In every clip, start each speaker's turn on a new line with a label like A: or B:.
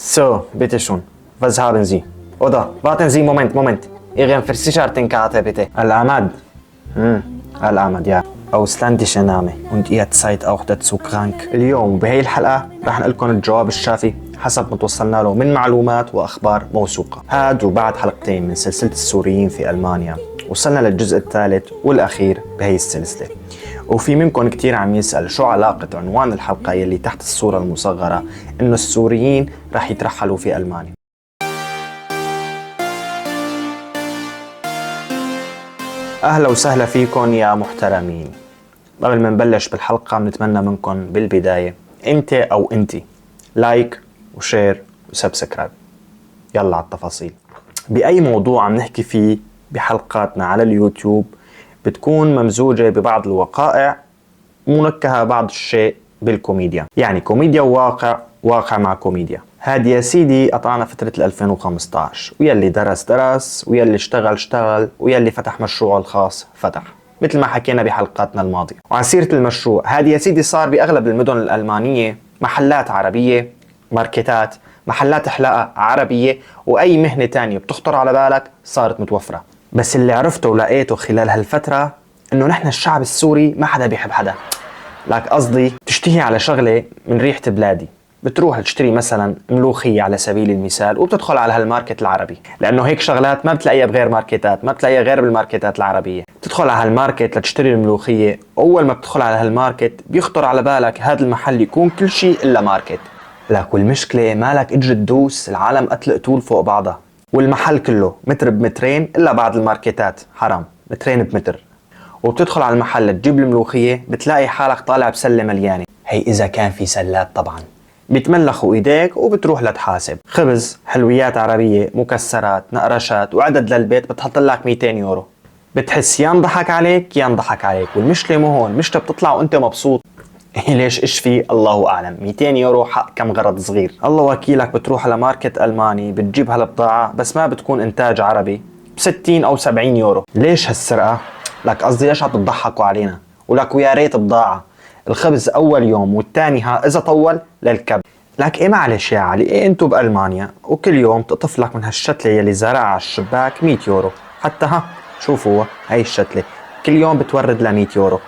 A: So, bitteschön. Was haben Sie? Oder, warten Sie, Moment. Ihren Versichertenkarte bitte. Al-Ahmad. Al-Ahmad, ja. Ausländischer Name. Und ihr seid auch dazu krank. اليوم بهي الحلقة راح نقول لكم الجواب الشافي حسب ما توصلنا له من معلومات وأخبار موثوقة. هاد وبعد حلقتين من سلسلة السوريين في ألمانيا وصلنا للجزء الثالث والأخير بهي السلسلة. وفي منكم كتير عم يسأل شو علاقة عنوان الحلقة يلي تحت الصورة المصغرة إنه السوريين راح يترحلوا في ألمانيا. أهلا وسهلا فيكم يا محترمين. قبل ما نبلش بالحلقة بنتمنى منكم بالبداية انت أو انتي لايك وشير وسبسكرايب. يلا على التفاصيل. بأي موضوع عم نحكي فيه بحلقاتنا على اليوتيوب بتكون ممزوجة ببعض الوقائع منكهة بعض الشيء بالكوميديا، يعني كوميديا وواقع مع كوميديا. هادي يا سيدي قطعنا فترة 2015 ويلي درس ويلي اشتغل ويلي فتح مشروعه الخاص فتح، مثل ما حكينا بحلقاتنا الماضية. وعن سيرة المشروع، هادي يا سيدي صار بأغلب المدن الألمانية محلات عربية، ماركتات، محلات حلاقة عربية، وأي مهنة تانية بتخطر على بالك صارت متوفرة. بس اللي عرفته ولقيته خلال هالفترة إنه نحن الشعب السوري ما حدا بيحب حدا. لك قصدي تشتهي على شغلة من ريحة بلادي، بتروح تشتري مثلا ملوخية على سبيل المثال وبتدخل على هالماركت العربي، لأنه هيك شغلات ما بتلاقيها بغير ماركتات، ما بتلاقيها غير بالماركتات العربية. تدخل على هالماركت لتشتري الملوخية، أول ما بتدخل على هالماركت بيخطر على بالك هذا المحل يكون كل شيء إلا ماركت. لك والمشكلة مالك اجي تدوس، العالم قتل قتول فوق بعضها، والمحل كله متر بمترين إلا بعض الماركتات حرام مترين بمتر. وبتدخل على المحل تجيب الملوخية بتلاقي حالك طالع بسلة مليانة، هي إذا كان في سلات طبعا. بيتملخوا ايديك وبتروح لتحاسب. خبز، حلويات عربية، مكسرات، نقرشات وعدد للبيت بتحط لك 200 يورو. بتحس يا انضحك عليك، والمشكلة مو هون، المشكلة بتطلع وانت مبسوط. ليش ايش في الله اعلم، 200 يورو حق كم غرض صغير. الله وكيلك بتروح على ماركت الماني بتجيب هالبضاعة بس ما بتكون انتاج عربي ب 60 او 70 يورو. ليش هالسرقة؟ لك قصدي ليش عم تضحكوا علينا؟ ولك ويا ريت بضاعة. الخبز اول يوم والتاني اذا طول للكب. لك ايه معلش يا علي، ايه انتو بالمانيا وكل يوم تقطف لك من هالشتلة يلي زرعها على الشباك 100 يورو، حتى شوفوا هاي الشتلة كل يوم بتورد ل 100 يورو،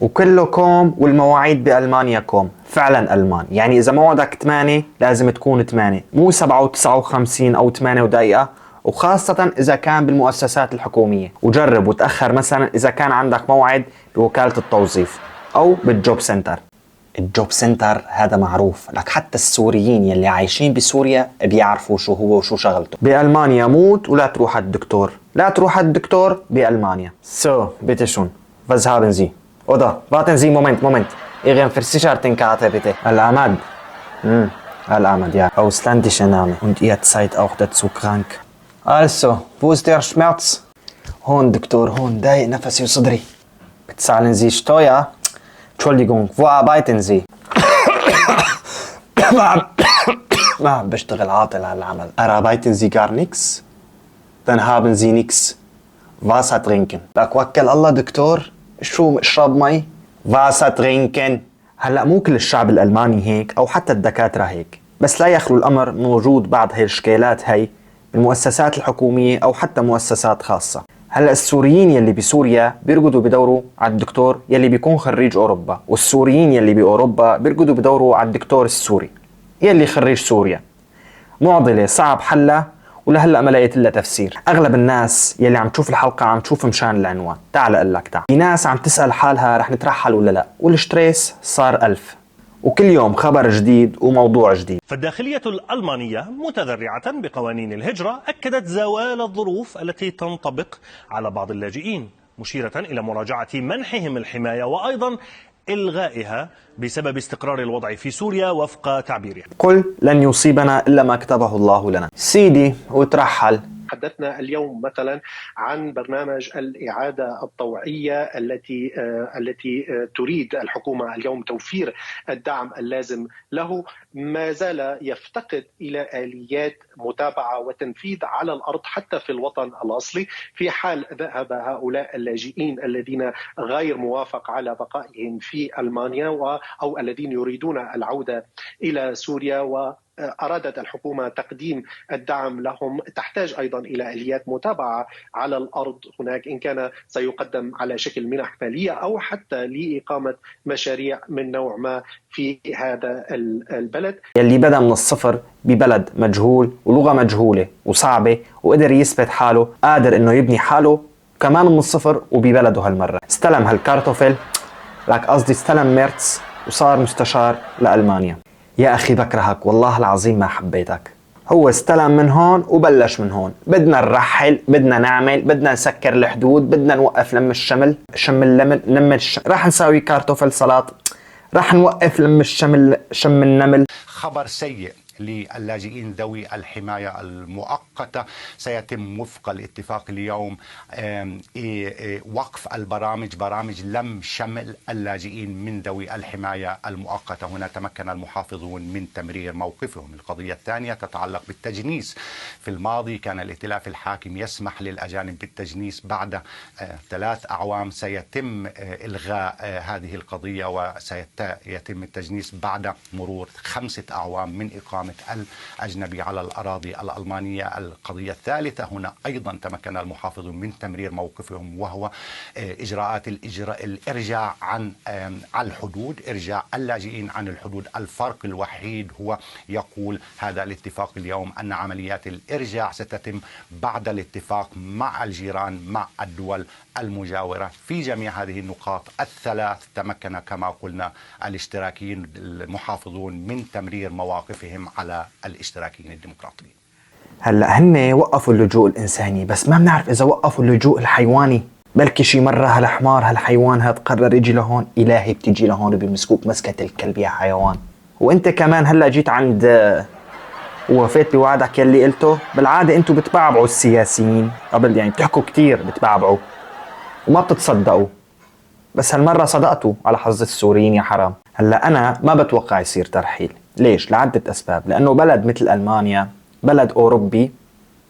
A: وكله كوم، والمواعيد بألمانيا كوم. فعلا ألمان، يعني إذا موعدك 8 لازم تكون 8، مو 7 و59 أو 8 ودقيقة، وخاصة إذا كان بالمؤسسات الحكومية. وجرب وتأخر مثلا إذا كان عندك موعد بوكالة التوظيف أو بالجوب سنتر. الجوب سنتر هذا معروف، لك حتى السوريين يلي عايشين بسوريا بيعرفوا شو هو وشو شغلته. بألمانيا موت ولا تروح الدكتور، لا تروح الدكتور بألمانيا. So, bitteschön. Was haben Sie? Oder, warten Sie, Moment. Ihren Versichertenkarte bitte. Al-Ahmad. Al-Ahmad, ja. Ausländischer Name. Und ihr seid auch dazu krank. Also, wo ist der Schmerz? هون دكتور، هون ضايق نفسي وصدري. Bezahlen Sie Steuer? Entschuldigung, wo arbeiten Sie? ما عم بشتغل عاطل على العمل. Arbeiten Sie gar nichts? Dann haben Sie nichts. Wasser trinken. لك وكل الله دكتور، شو اشرب مي؟ Wasser trinken. هلا مو كل الشعب الألماني هيك أو حتى الدكاترة هيك، بس لا يخلو الأمر من وجود بعض هاي الإشكالات هاي بالمؤسسات الحكومية أو حتى مؤسسات خاصة. هلا السوريين يلي بسوريا بيرقدوا بدوروا على الدكتور يلي بيكون خريج أوروبا، والسوريين يلي بأوروبا بيرقدوا بدوروا على الدكتور السوري يلي خريج سوريا. معضلة صعب حلها ولهلا ما لقيت الا تفسير. اغلب الناس يلي عم تشوف الحلقة عم تشوف مشان العنوان. تعال اقول لك، تعال. في ناس عم تسأل حالها رح نترحل ولا لا، والستريس صار 1000، وكل يوم خبر جديد وموضوع جديد.
B: فالداخلية الألمانية متذرعة بقوانين الهجرة أكدت زوال الظروف التي تنطبق على بعض اللاجئين، مشيرة إلى مراجعة منحهم الحماية وأيضا إلغائها بسبب استقرار الوضع في سوريا وفق تعبيرها.
A: قل لن يصيبنا إلا ما كتبه الله لنا. سيدي وترحل.
C: تحدثنا اليوم مثلا عن برنامج الإعادة الطوعية التي تريد الحكومة اليوم توفير الدعم اللازم له. ما زال يفتقد إلى آليات متابعة وتنفيذ على الأرض حتى في الوطن الأصلي، في حال ذهب هؤلاء اللاجئين الذين غير موافق على بقائهم في ألمانيا أو الذين يريدون العودة إلى سوريا أرادت الحكومة تقديم الدعم لهم تحتاج أيضا إلى آليات متابعة على الأرض هناك، إن كان سيقدم على شكل منح مالية أو حتى لإقامة مشاريع من نوع ما في هذا البلد.
A: يلي بدأ من الصفر ببلد مجهول ولغة مجهولة وصعبة وقدر يثبت حاله، قادر إنه يبني حاله كمان من الصفر وببلده هالمرة. استلم هالكارتوفل، لك قصدي استلم ميرتس وصار مستشار لألمانيا. يا أخي بكرهك والله العظيم ما حبيتك. هو استلم من هون وبلش من هون، بدنا نرحل، بدنا نعمل، بدنا نسكر الحدود، بدنا نوقف لم الشمل، شم اللمل، راح نساوي كارتوفل سلطة، راح نوقف لم الشمل، شم النمل.
D: خبر سيء للاجئين ذوي الحماية المؤقتة. سيتم وفق الاتفاق اليوم وقف برامج لم شمل اللاجئين من ذوي الحماية المؤقتة. هنا تمكن المحافظون من تمرير موقفهم. القضية الثانية تتعلق بالتجنيس. في الماضي كان الائتلاف الحاكم يسمح للأجانب بالتجنيس بعد 3 أعوام. سيتم إلغاء هذه القضية وسيتم التجنيس بعد مرور 5 أعوام من إقامة الأجنبي على الأراضي الألمانية. القضية الثالثة هنا أيضا تمكن المحافظون من تمرير موقفهم، وهو إجراءات الإرجاع عن الحدود، إرجاع اللاجئين عن الحدود. الفرق الوحيد هو يقول هذا الاتفاق اليوم أن عمليات الإرجاع ستتم بعد الاتفاق مع الجيران، مع الدول المجاورة. في جميع هذه النقاط الثلاث تمكن كما قلنا الاشتراكيين المحافظون من تمرير مواقفهم على الاشتراكيين الديمقراطيين.
A: هلا هن وقفوا اللجوء الإنساني، بس ما بنعرف إذا وقفوا اللجوء الحيواني. بلكي شي مرة هالحمار هالحيوان هاد قرر يجي لهون، إلهي بتجي لهون بمسكوك مسكة الكلب يا حيوان. وانت كمان هلا جيت عند ووفيت بوعدك يلي قلته. بالعادة انتوا بتبعبعوا السياسيين قبل، يعني بتحكوا كتير، بتبعبعوا وما بتتصدقوا، بس هالمرة صدقتوا على حظ السوريين يا حرام. هلا أنا ما بتوقع يصير ترحيل. ليش؟ لعدة أسباب. لأنه بلد مثل ألمانيا بلد أوروبي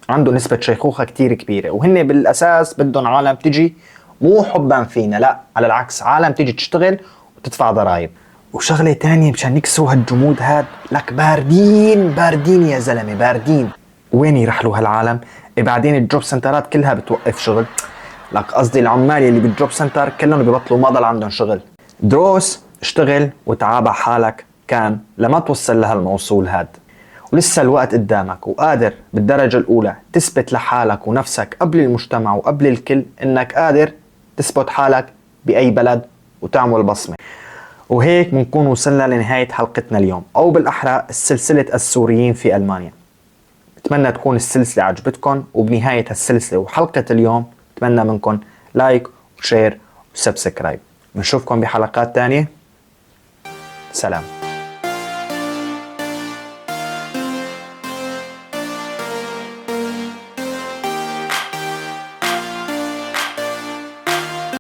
A: عنده نسبة شيخوخة كتير كبيرة، وهن بالأساس بدهم عالم تجي مو حبا فينا، لا على العكس، عالم تجي تشتغل وتدفع ضرائب. وشغلة تانية مشان يكسروا هالجمود هاد، لك باردين يا زلمة، باردين. وين يرحلوا هالعالم؟ بعدين الجوب سنترات كلها بتوقف شغل. لك قصدي العمال اللي بالجوب سنتر كلهم بيبطلوا، ما ضل عندهم شغل. دروس اشتغل وتعابع حالك كان لما توصل لهالموصول هاد، ولسه الوقت قدامك، وقادر بالدرجة الأولى تثبت لحالك ونفسك قبل المجتمع وقبل الكل إنك قادر تثبت حالك بأي بلد وتعمل بصمة. وهيك بنكون وصلنا لنهاية حلقتنا اليوم، أو بالأحرى سلسلة السوريين في ألمانيا. بتمنى تكون السلسلة عجبتكم، وبنهاية السلسلة وحلقة اليوم بتمنى منكم لايك وشير وسبسكرايب. بنشوفكم بحلقات تانية. سلام.